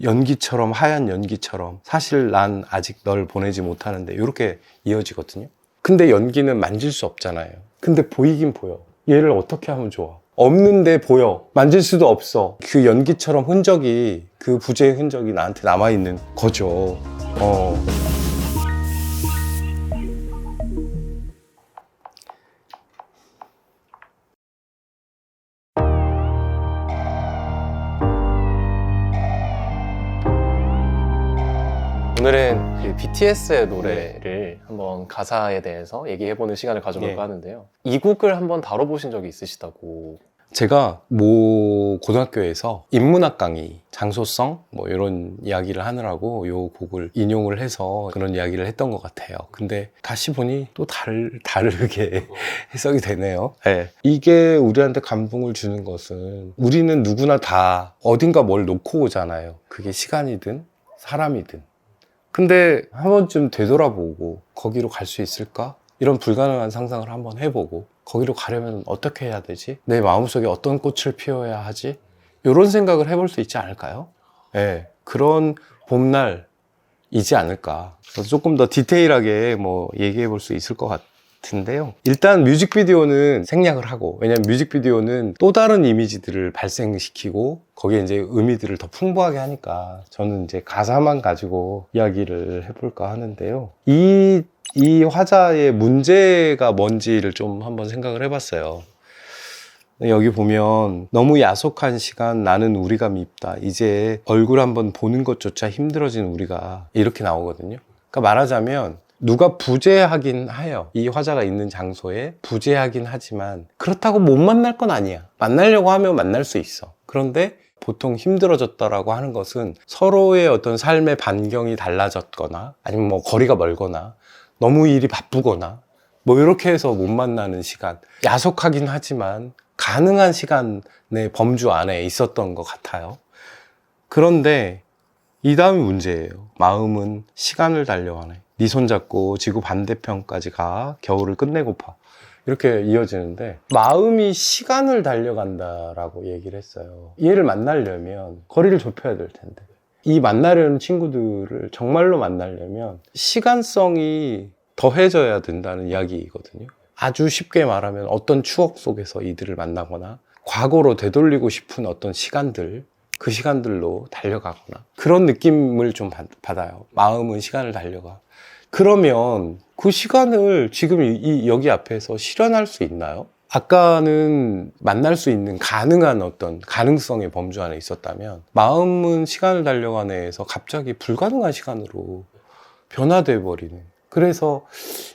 연기처럼, 하얀 연기처럼 사실 난 아직 널 보내지 못하는데 이렇게 이어지거든요. 근데 연기는 만질 수 없잖아요. 근데 보이긴 보여. 얘를 어떻게 하면 좋아? 없는데 보여. 만질 수도 없어. 그 연기처럼 흔적이, 그 부재의 흔적이 나한테 남아있는 거죠. 오늘은 그 BTS의 노래를 한번 가사에 대해서 얘기해보는 시간을 가져볼까 하는데요. 이 곡을 한번 다뤄보신 적이 있으시다고. 제가 모 고등학교에서 인문학 강의, 장소성 뭐 이런 이야기를 하느라고 요 곡을 인용을 해서 그런 이야기를 했던 것 같아요. 근데 다시 보니 또 다르게 해석이 되네요. 네. 이게 우리한테 감동을 주는 것은 우리는 누구나 다 어딘가 뭘 놓고 오잖아요. 그게 시간이든 사람이든. 근데 한 번쯤 되돌아보고 거기로 갈 수 있을까? 이런 불가능한 상상을 한번 해보고 거기로 가려면 어떻게 해야 되지? 내 마음속에 어떤 꽃을 피워야 하지? 이런 생각을 해볼 수 있지 않을까요? 네, 그런 봄날이지 않을까. 그래서 조금 더 디테일하게 뭐 얘기해 볼 수 있을 것 같은데요. 일단 뮤직비디오는 생략을 하고, 왜냐면 뮤직비디오는 또 다른 이미지들을 발생시키고 거기에 이제 의미들을 더 풍부하게 하니까 저는 이제 가사만 가지고 이야기를 해볼까 하는데요. 이 화자의 문제가 뭔지를 좀 한번 생각을 해봤어요. 여기 보면 너무 야속한 시간 나는 우리가 밉다. 이제 얼굴 한번 보는 것조차 힘들어진 우리가 이렇게 나오거든요. 그러니까 말하자면 누가 부재하긴 해요. 이 화자가 있는 장소에 부재하긴 하지만 그렇다고 못 만날 건 아니야. 만나려고 하면 만날 수 있어. 그런데 보통 힘들어졌다라고 하는 것은 서로의 어떤 삶의 반경이 달라졌거나 아니면 뭐 거리가 멀거나 너무 일이 바쁘거나 뭐 이렇게 해서 못 만나는 시간, 야속하긴 하지만 가능한 시간의 범주 안에 있었던 것 같아요. 그런데 이 다음이 문제예요. 마음은 시간을 달려가네. 네 손잡고 지구 반대편까지 가 겨울을 끝내고파. 이렇게 이어지는데 마음이 시간을 달려간다라고 얘기를 했어요. 얘를 만나려면 거리를 좁혀야 될 텐데 이 만나려는 친구들을 정말로 만나려면 시간성이 더해져야 된다는 이야기거든요. 아주 쉽게 말하면 어떤 추억 속에서 이들을 만나거나 과거로 되돌리고 싶은 어떤 시간들, 그 시간들로 달려가거나 그런 느낌을 좀 받아요. 마음은 시간을 달려가. 그러면 그 시간을 지금 여기 앞에서 실현할 수 있나요? 아까는 만날 수 있는 가능한 어떤 가능성의 범주 안에 있었다면 마음은 시간을 달려가네에서 갑자기 불가능한 시간으로 변화돼 버리는, 그래서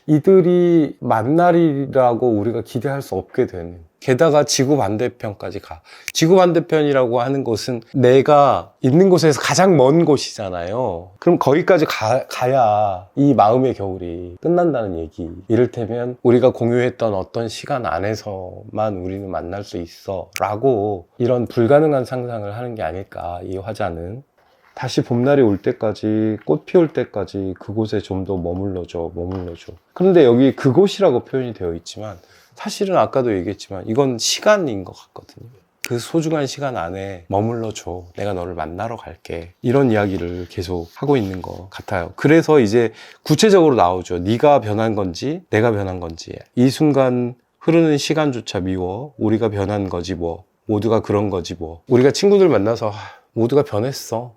이들이 만나리라고 우리가 기대할 수 없게 되는, 게다가 지구 반대편까지 가. 지구 반대편이라고 하는 곳은 내가 있는 곳에서 가장 먼 곳이잖아요. 그럼 거기까지 가야 이 마음의 겨울이 끝난다는 얘기. 이를테면 우리가 공유했던 어떤 시간 안에서만 우리는 만날 수 있어 라고 이런 불가능한 상상을 하는 게 아닐까, 이 화자는. 다시 봄날이 올 때까지, 꽃 피울 때까지 그곳에 좀 더 머물러줘. 그런데 여기 그곳이라고 표현이 되어 있지만 사실은 아까도 얘기했지만 이건 시간인 것 같거든요. 그 소중한 시간 안에 머물러줘. 내가 너를 만나러 갈게. 이런 이야기를 계속 하고 있는 것 같아요. 그래서 이제 구체적으로 나오죠. 네가 변한 건지 내가 변한 건지. 이 순간 흐르는 시간조차 미워. 우리가 변한 거지 뭐. 모두가 그런 거지 뭐. 우리가 친구들 만나서 모두가 변했어.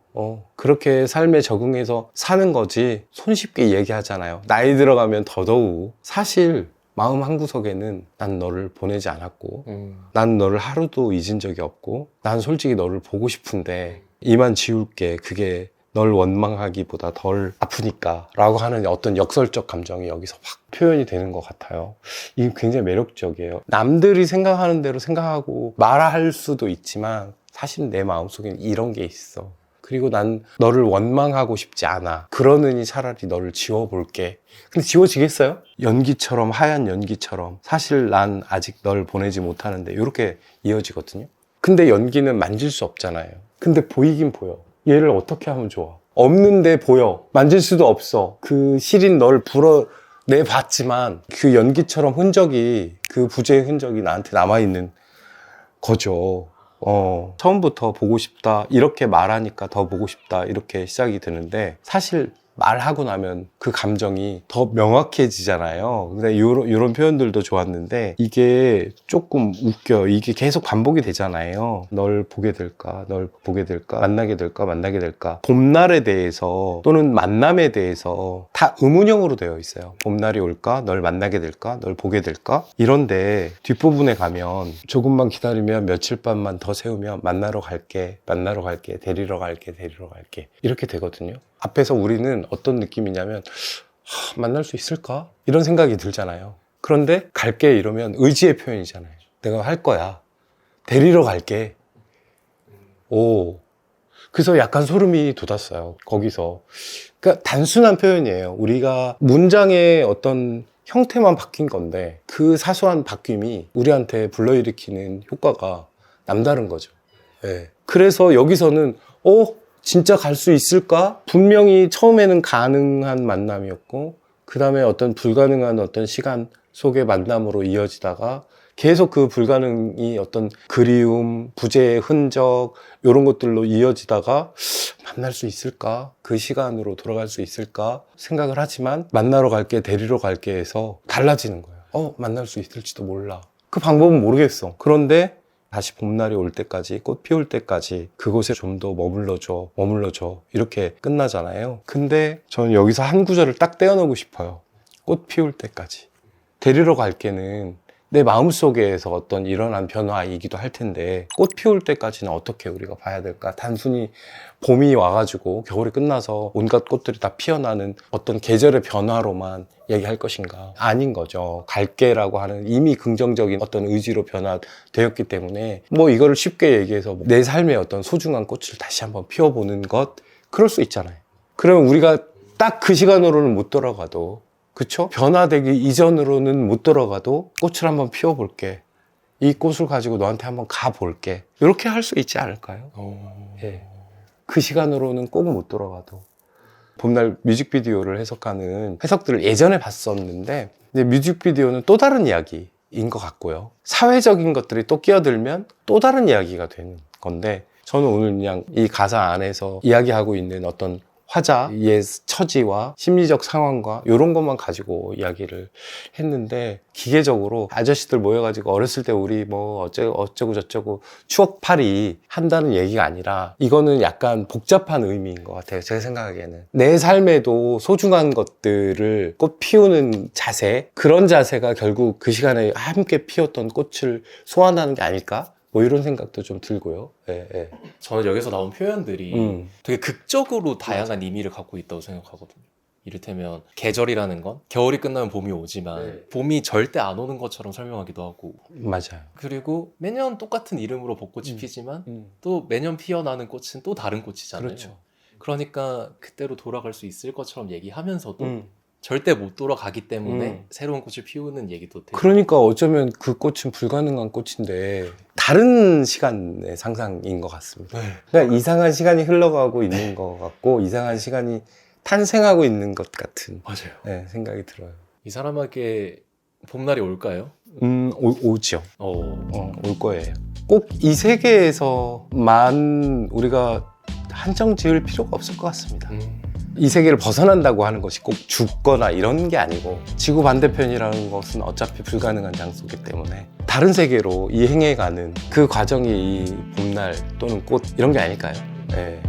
그렇게 삶에 적응해서 사는 거지. 손쉽게 얘기하잖아요. 나이 들어가면 더더욱. 사실 마음 한구석에는 난 너를 보내지 않았고 난 너를 하루도 잊은 적이 없고 난 솔직히 너를 보고 싶은데 이만 지울게. 그게 널 원망하기보다 덜 아프니까 라고 하는 어떤 역설적 감정이 여기서 확 표현이 되는 것 같아요. 이게 굉장히 매력적이에요. 남들이 생각하는 대로 생각하고 말할 수도 있지만 사실 내 마음속에는 이런 게 있어. 그리고 난 너를 원망하고 싶지 않아. 그러느니 차라리 너를 지워볼게. 근데 지워지겠어요? 연기처럼, 하얀 연기처럼 사실 난 아직 널 보내지 못하는데 이렇게 이어지거든요. 근데 연기는 만질 수 없잖아요. 근데 보이긴 보여. 얘를 어떻게 하면 좋아? 없는데 보여. 만질 수도 없어. 그 시린 널 불어내봤지만 그 연기처럼 흔적이, 그 부재의 흔적이 나한테 남아있는 거죠. 처음부터 보고 싶다 이렇게 말하니까 더 보고 싶다 이렇게 시작이 되는데 사실 말하고 나면 그 감정이 더 명확해지잖아요. 근데 이런 표현들도 좋았는데 이게 조금 웃겨. 이게 계속 반복이 되잖아요. 널 보게 될까, 널 보게 될까, 만나게 될까, 만나게 될까. 봄날에 대해서 또는 만남에 대해서 다 의문형으로 되어 있어요. 봄날이 올까, 널 만나게 될까, 널 보게 될까. 이런데 뒷부분에 가면 조금만 기다리면 며칠 밤만 더 세우면 만나러 갈게, 만나러 갈게, 데리러 갈게, 데리러 갈게. 이렇게 되거든요. 앞에서 우리는 어떤 느낌이냐면 만날 수 있을까? 이런 생각이 들잖아요. 그런데 갈게 이러면 의지의 표현이잖아요. 내가 할 거야. 데리러 갈게. 오. 그래서 약간 소름이 돋았어요. 거기서. 그러니까 단순한 표현이에요. 우리가 문장의 어떤 형태만 바뀐 건데 그 사소한 바뀜이 우리한테 불러일으키는 효과가 남다른 거죠. 네. 그래서 여기서는 진짜 갈 수 있을까? 분명히 처음에는 가능한 만남이었고 그 다음에 어떤 불가능한 어떤 시간 속의 만남으로 이어지다가 계속 그 불가능이 어떤 그리움, 부재의 흔적 이런 것들로 이어지다가 만날 수 있을까? 그 시간으로 돌아갈 수 있을까? 생각을 하지만 만나러 갈게, 데리러 갈게 해서 달라지는 거예요. 만날 수 있을지도 몰라. 그 방법은 모르겠어. 그런데 다시 봄날이 올 때까지, 꽃 피울 때까지 그곳에 좀 더 머물러줘 이렇게 끝나잖아요. 근데 저는 여기서 한 구절을 딱 떼어놓고 싶어요. 꽃 피울 때까지. 데리러 갈게는 내 마음속에서 어떤 일어난 변화이기도 할 텐데 꽃 피울 때까지는 어떻게 우리가 봐야 될까? 단순히 봄이 와가지고 겨울이 끝나서 온갖 꽃들이 다 피어나는 어떤 계절의 변화로만 얘기할 것인가? 아닌 거죠. 갈게라고 하는 이미 긍정적인 어떤 의지로 변화되었기 때문에 뭐 이거를 쉽게 얘기해서 내 삶의 어떤 소중한 꽃을 다시 한번 피워보는 것 그럴 수 있잖아요. 그러면 우리가 딱 그 시간으로는 못 돌아가도 그쵸? 변화되기 이전으로는 못 돌아가도 꽃을 한번 피워볼게. 이 꽃을 가지고 너한테 한번 가볼게. 이렇게 할 수 있지 않을까요? 예. 그 시간으로는 꼭 못 돌아가도. 봄날 뮤직비디오를 해석하는 해석들을 예전에 봤었는데 근데 뮤직비디오는 또 다른 이야기인 것 같고요. 사회적인 것들이 또 끼어들면 또 다른 이야기가 되는 건데 저는 오늘 그냥 이 가사 안에서 이야기하고 있는 어떤 화자의 처지와 심리적 상황과 이런 것만 가지고 이야기를 했는데 기계적으로 아저씨들 모여가지고 어렸을 때 우리 뭐 어쩌고 저쩌고 추억팔이 한다는 얘기가 아니라 이거는 약간 복잡한 의미인 것 같아요. 제 생각에는 내 삶에도 소중한 것들을 꽃 피우는 자세 그런 자세가 결국 그 시간에 함께 피웠던 꽃을 소환하는 게 아닐까? 뭐 이런 생각도 좀 들고요. 예. 저는 여기서 나온 표현들이 되게 극적으로 다양한 의미를 갖고 있다고 생각하거든요. 이를테면 계절이라는 건 겨울이 끝나면 봄이 오지만 봄이 절대 안 오는 것처럼 설명하기도 하고 맞아요. 그리고 매년 똑같은 이름으로 벚꽃이 피지만 또 매년 피어나는 꽃은 또 다른 꽃이잖아요. 그렇죠. 그러니까 그때로 돌아갈 수 있을 것처럼 얘기하면서도 절대 못 돌아가기 때문에 새로운 꽃을 피우는 얘기도 되고 그러니까 어쩌면 그 꽃은 불가능한 꽃인데 다른 시간의 상상인 것 같습니다. 그러니까 이상한 시간이 흘러가고 있는 것 같고 이상한 시간이 탄생하고 있는 것 같은 맞아요. 생각이 들어요. 이 사람에게 봄날이 올까요? 오죠. 올 거예요. 꼭 이 세계에서만 우리가 한정 지을 필요가 없을 것 같습니다. 이 세계를 벗어난다고 하는 것이 꼭 죽거나 이런 게 아니고 지구 반대편이라는 것은 어차피 불가능한 장소이기 때문에 다른 세계로 이행해가는 그 과정이 이 봄날 또는 꽃 이런 게 아닐까요? 네.